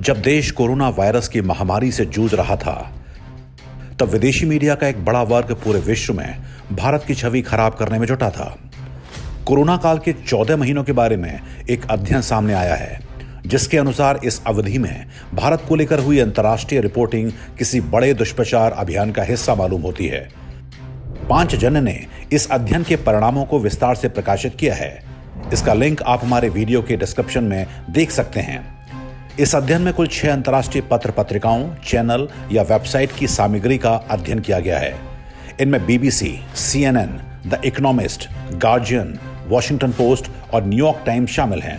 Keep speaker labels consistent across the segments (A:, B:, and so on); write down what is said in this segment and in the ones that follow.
A: जब देश corona virus की महामारी से जूझ रहा था, तब विदेशी मीडिया का एक बड़ा वर्ग पूरे विश्व में भारत की छवि खराब करने में जुटा था। कोरोना काल के 14 महीनों के बारे में एक अध्ययन सामने आया है, जिसके अनुसार इस अवधि में भारत को लेकर हुई अंतर्राष्ट्रीय रिपोर्टिंग किसी बड़े दुष्प्रचार अभियान का हिस्सा मालूम होती है। पांचजन्य ने इस अध्ययन के परिणामों को विस्तार से प्रकाशित किया है। इसका लिंक आप हमारे वीडियो के डिस्क्रिप्शन में देख सकते हैं। इस अध्ययन में कुल 6 अंतर्राष्ट्रीय पत्र पत्रिकाओं, चैनल या वेबसाइट की सामग्री का अध्ययन किया गया है। इनमें BBC, CNN, the economist, guardian, Washington post और न्यूयॉर्क टाइम्स शामिल हैं।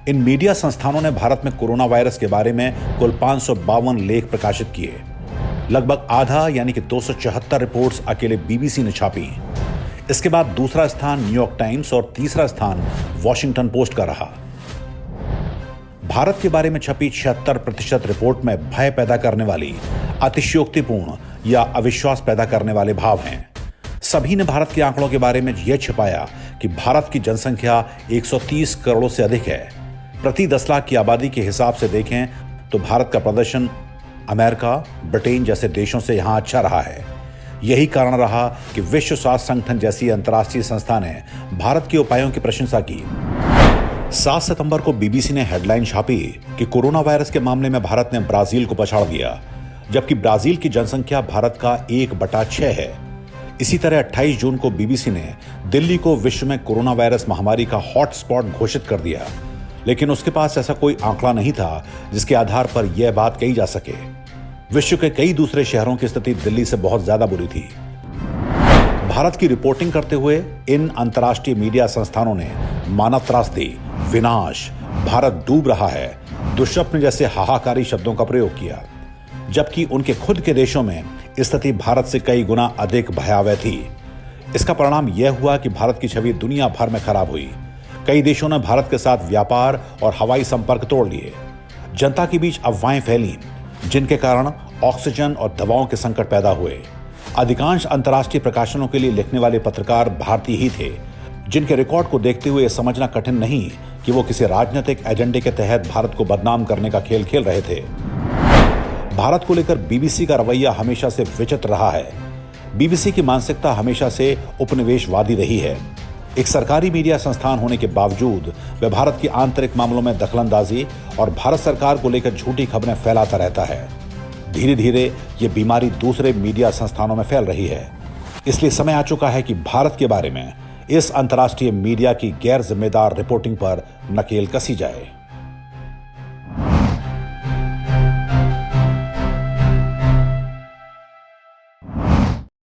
A: इन मीडिया संस्थानों ने भारत में कोरोना वायरस के बारे में कुल 552 लेख प्रकाशित किए। लगभग आधा यानी कि 274 रिपोर्ट्स अकेले BBC ने छापी। इसके बाद दूसरा स्थान न्यूयॉर्क टाइम्स और तीसरा स्थान वॉशिंगटन पोस्ट का रहा। भारत के बारे में छपी 76% रिपोर्ट में भय पैदा करने वाली, अतिशयोक्तिपूर्ण या अविश्वास पैदा करने वाले भाव हैं। सभी ने भारत के आंकड़ों के बारे में यह छिपाया कि भारत की जनसंख्या 130 करोड़ से अधिक है। प्रति 10 लाख की आबादी के हिसाब से देखें तो भारत का प्रदर्शन अमेरिका, ब्रिटेन जैसे देशों से यहां अच्छा रहा है। यही कारण रहा कि विश्व स्वास्थ्य संगठन जैसी अंतर्राष्ट्रीय संस्था ने भारत के उपायों की प्रशंसा की। 7 सितंबर को BBC ने हेडलाइन छापी कि कोरोना वायरस के मामले में भारत ने ब्राजील को पछाड़ दिया, जबकि ब्राजील की जनसंख्या भारत का 1/6 है। इसी तरह 28 जून को BBC ने दिल्ली को विश्व में कोरोना वायरस महामारी का हॉटस्पॉट घोषित कर दिया, लेकिन उसके पास ऐसा कोई आंकड़ा नहीं था जिसके आधार पर यह बात कही जा सके। विश्व के कई दूसरे शहरों की स्थिति दिल्ली से बहुत ज्यादा बुरी थी। भारत की रिपोर्टिंग करते हुए इन अंतर्राष्ट्रीय मीडिया संस्थानों ने मानव त्रासदी, विनाश, भारत डूब रहा है, दुष्स्वप्न जैसे हाहाकारी शब्दों का प्रयोग किया, जबकि उनके खुद के देशों में स्थिति भारत से कई गुना अधिक भयावह थी। इसका परिणाम यह हुआ कि भारत की छवि दुनिया भर में खराब हुई। कई देशों ने भारत के साथ व्यापार और हवाई संपर्क तोड़ लिए। जनता के बीच अफवाहें फैली, जिनके कारण ऑक्सीजन और दवाओं के संकट पैदा हुए। अधिकांश अंतर्राष्ट्रीय प्रकाशनों के लिए लिखने वाले पत्रकार भारतीय ही थे, जिनके रिकॉर्ड को देखते हुए समझना कठिन नहीं कि वो किसी राजनीतिक एजेंडे के तहत भारत को बदनाम करने का खेल खेल रहे थे। भारत को लेकर BBC का रवैया हमेशा से विचित्र रहा है। BBC की मानसिकता हमेशा से उपनिवेशवादी रही है। एक सरकारी मीडिया संस्थान होने के बावजूद वह भारत की आंतरिक मामलों में दखलंदाजी और भारत सरकार को लेकर झूठी खबरें फैलाता रहता है। धीरे धीरे ये बीमारी दूसरे मीडिया संस्थानों में फैल रही है। इसलिए समय आ चुका है कि भारत के बारे में इस अंतर्राष्ट्रीय मीडिया की गैर जिम्मेदार रिपोर्टिंग पर नकेल कसी जाए।